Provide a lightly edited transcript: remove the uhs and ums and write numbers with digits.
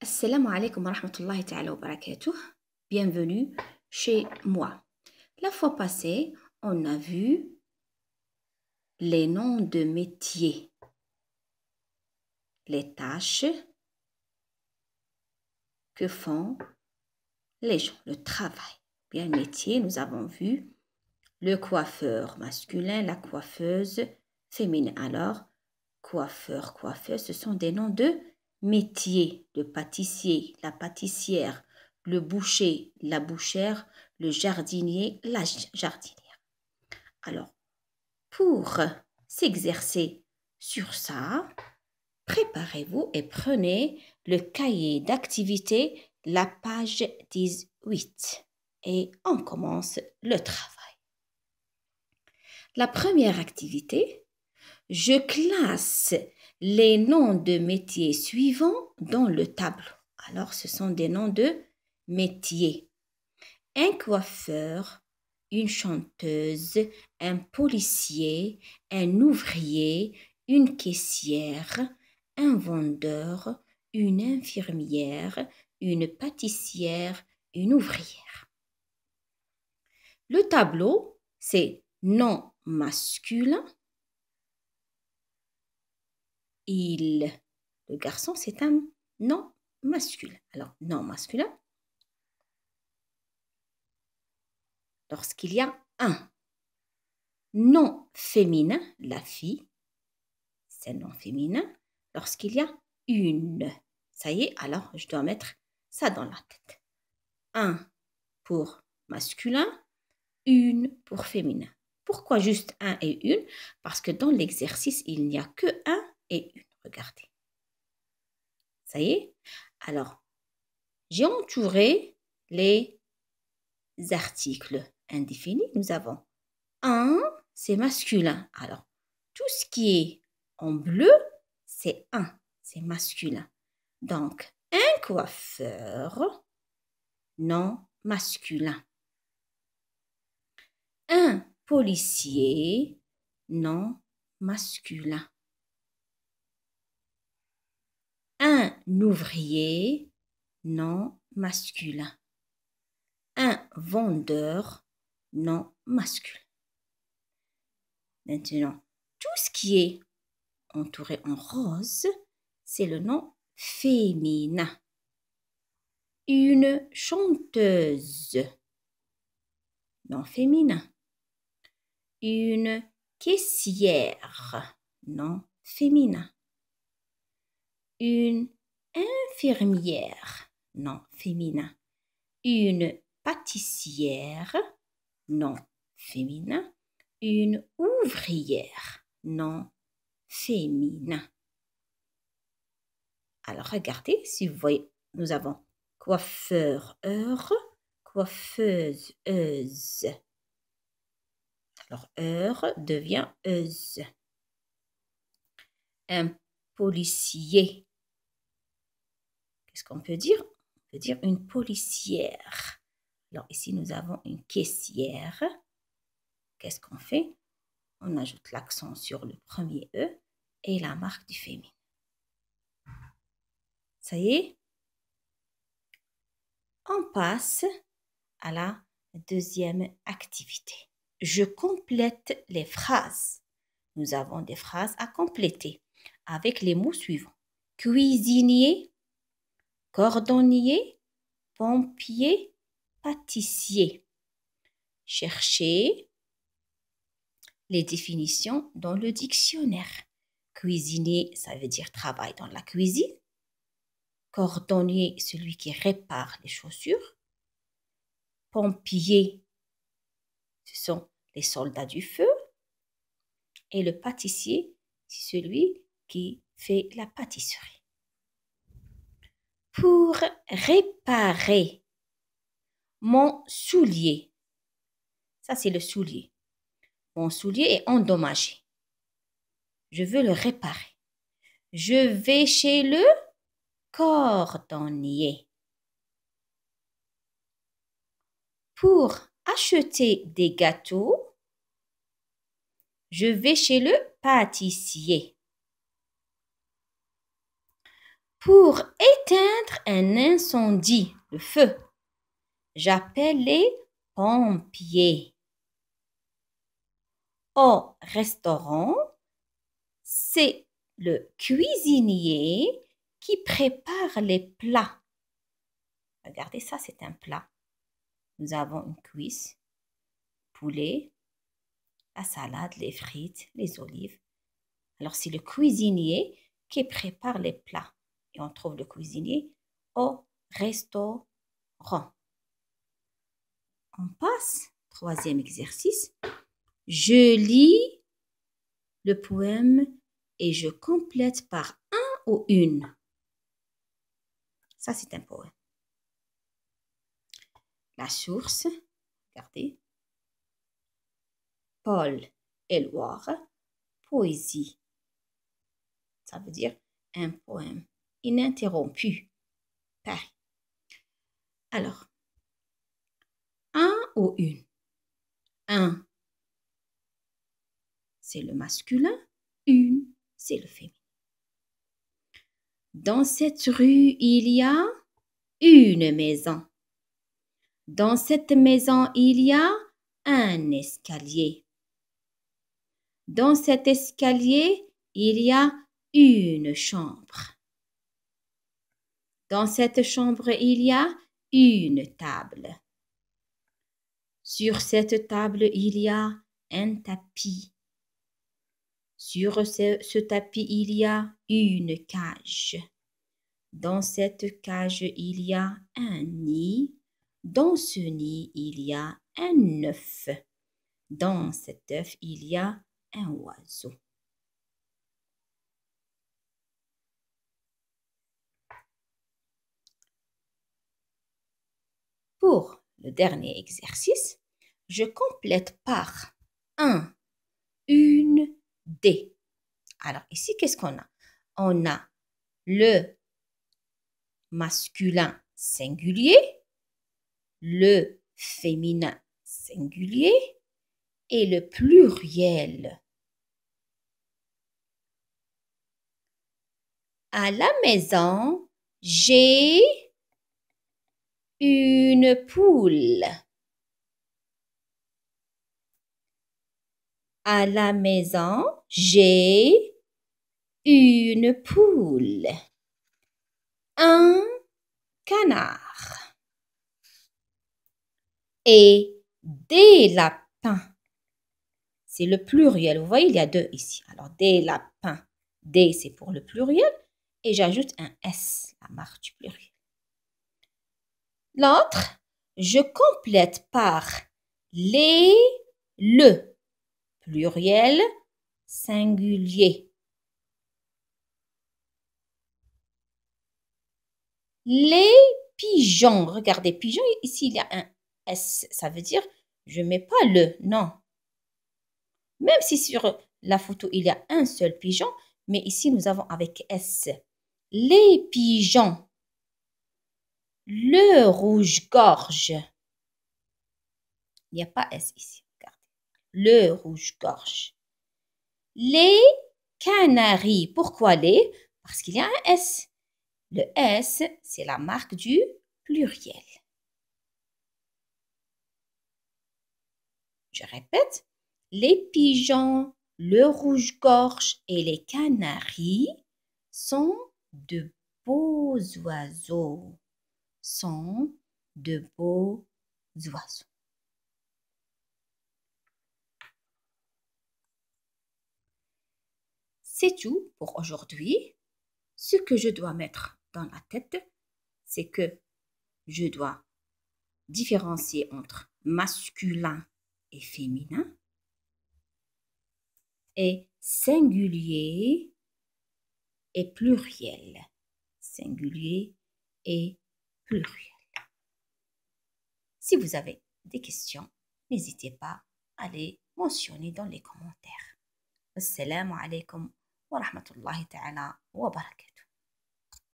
Assalamu alaikum wa rahmatullahi ta'ala wa barakatuh. Bienvenue chez moi. La fois passée, on a vu les noms de métiers, les tâches que font les gens, le travail. Bien, métier, nous avons vu le coiffeur masculin, la coiffeuse féminine. Alors, coiffeur, coiffeuse, ce sont des noms de métiers. Le pâtissier, la pâtissière, le boucher, la bouchère, le jardinier, la jardinière. Alors, pour s'exercer sur ça, préparez-vous et prenez le cahier d'activité, la page 18. Et on commence le travail. La première activité, je classe les noms de métiers suivants dans le tableau. Alors, ce sont des noms de métiers. Un coiffeur, une chanteuse, un policier, un ouvrier, une caissière, un vendeur, une infirmière, une pâtissière, une ouvrière. Le tableau, c'est nom masculin. Il, le garçon, c'est un nom masculin. Alors, nom masculin, lorsqu'il y a un. Nom féminin, la fille, c'est nom féminin. Lorsqu'il y a une. Ça y est, alors je dois mettre ça dans la tête. Un pour masculin, une pour féminin. Pourquoi juste un et une? Parce que dans l'exercice, il n'y a que un et une. Regardez. Ça y est? Alors, j'ai entouré les articles indéfinis. Nous avons un, c'est masculin. Alors, tout ce qui est en bleu, c'est un, c'est masculin. Donc, un coiffeur, non masculin. Un policier, non masculin. Un ouvrier, non masculin. Un vendeur, non masculin. Maintenant, tout ce qui est entouré en rose, c'est le nom féminin. Une chanteuse, nom féminin. Une caissière, nom féminin. Une infirmière, nom féminin. Une pâtissière, nom féminin. Une ouvrière, nom féminin. Alors, regardez, si vous voyez, nous avons coiffeur, heure, coiffeuse, euse. Alors, heure devient euse. Un policier. Qu'est-ce qu'on peut dire? On peut dire une policière. Alors, ici, nous avons une caissière. Qu'est-ce qu'on fait? On ajoute l'accent sur le premier E et la marque du féminin. Ça y est? On passe à la deuxième activité. Je complète les phrases. Nous avons des phrases à compléter avec les mots suivants. Cuisinier, cordonnier, pompier, pâtissier. Cherchez les définitions dans le dictionnaire. Cuisinier, ça veut dire travail dans la cuisine. Cordonnier, celui qui répare les chaussures. Pompier, ce sont les soldats du feu. Et le pâtissier, c'est celui qui fait la pâtisserie. Pour réparer mon soulier, ça c'est le soulier. Mon soulier est endommagé. Je veux le réparer. Je vais chez le cordonnier. Pour acheter des gâteaux, je vais chez le pâtissier. Pour éteindre un incendie, le feu, j'appelle les pompiers. Au restaurant, c'est le cuisinier qui prépare les plats. Regardez ça, c'est un plat. Nous avons une cuisse, poulet, la salade, les frites, les olives. Alors, c'est le cuisinier qui prépare les plats. Et on trouve le cuisinier au restaurant. On passe, troisième exercice. Je lis le poème et je complète par un ou une. Ça, c'est un poème. La source, regardez. Paul Éluard, poésie. Ça veut dire un poème ininterrompu. Pareil. Alors, un ou une. Un, c'est le masculin. Une, c'est le féminin. Dans cette rue, il y a une maison. Dans cette maison, il y a un escalier. Dans cet escalier, il y a une chambre. Dans cette chambre, il y a une table. Sur cette table, il y a un tapis. Sur ce tapis, il y a une cage. Dans cette cage, il y a un nid. Dans ce nid, il y a un œuf. Dans cet œuf, il y a un oiseau. Pour le dernier exercice, je complète par un, une, des. Alors ici, qu'est-ce qu'on a? On a le masculin singulier, le féminin singulier et le pluriel. À la maison, j'ai une poule. À la maison, j'ai une poule. Un canard. Et des lapins. C'est le pluriel. Vous voyez, il y a deux ici. Alors, des lapins. Des, c'est pour le pluriel. Et j'ajoute un S, la marque du pluriel. L'autre, je complète par les, le, pluriel, singulier. Les pigeons. Regardez, pigeon, ici, il y a un S. Ça veut dire, je ne mets pas le, non. Même si sur la photo, il y a un seul pigeon, mais ici, nous avons avec S. Les pigeons. Le rouge-gorge. Il n'y a pas S ici. Regardez. Le rouge-gorge. Les canaris. Pourquoi les? Parce qu'il y a un S. Le S, c'est la marque du pluriel. Je répète. Les pigeons, le rouge-gorge et les canaris sont de beaux oiseaux. Sont de beaux oiseaux. C'est tout pour aujourd'hui. Ce que je dois mettre dans la tête, c'est que je dois différencier entre masculin et féminin et singulier et pluriel. Singulier et pluriel. Si vous avez des questions, n'hésitez pas à les mentionner dans les commentaires. Assalamu alaikum wa rahmatullahi ta'ala wa barakatuh.